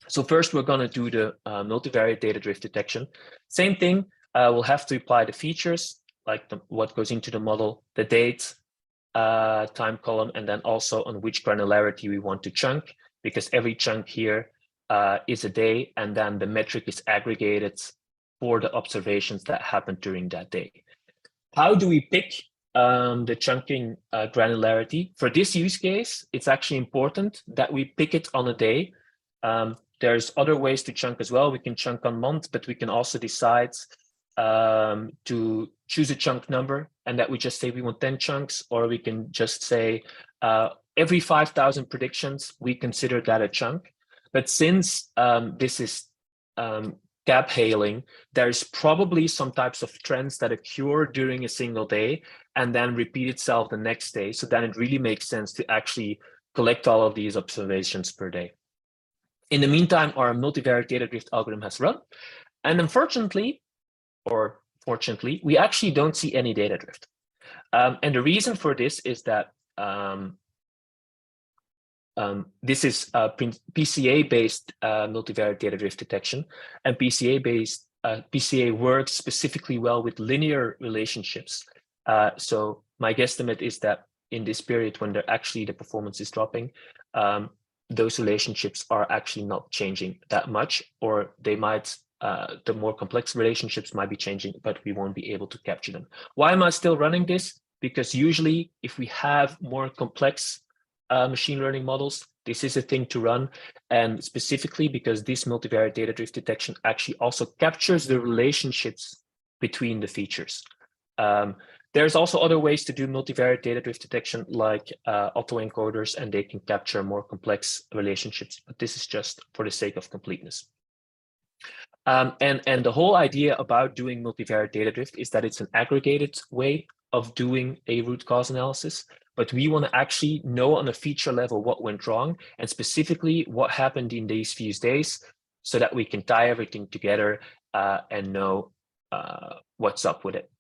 So first, we're going to do the multivariate data drift detection. Same thing, we'll have to apply the features, like what goes into the model, the date, time column, and then also on which granularity we want to chunk, because every chunk here is a day, and then the metric is aggregated for the observations that happened during that day. How do we pick the chunking granularity? For this use case, it's actually important that we pick it on a day. There's other ways to chunk as well. We can chunk on month, but we can also decide to choose a chunk number and that we just say we want 10 chunks, or we can just say every 5,000 predictions, we consider that a chunk. But since this is gap hailing, there's probably some types of trends that occur during a single day and then repeat itself the next day. So then it really makes sense to actually collect all of these observations per day. In the meantime, our multivariate data drift algorithm has run. And unfortunately, or fortunately, we actually don't see any data drift. And the reason for this is that this is PCA-based multivariate data drift detection, and PCA-based PCA works specifically well with linear relationships. So my guesstimate is that in this period when the performance is dropping, those relationships are actually not changing that much, or they might, the more complex relationships might be changing, but we won't be able to capture them. Why am I still running this? Because usually if we have more complex machine learning models, this is a thing to run, and specifically because this multivariate data drift detection actually also captures the relationships between the features. There's also other ways to do multivariate data drift detection, like autoencoders, and they can capture more complex relationships, but this is just for the sake of completeness. And the whole idea about doing multivariate data drift is that it's an aggregated way of doing a root cause analysis, but we want to actually know on a feature level what went wrong, and specifically what happened in these few days, so that we can tie everything together and know what's up with it.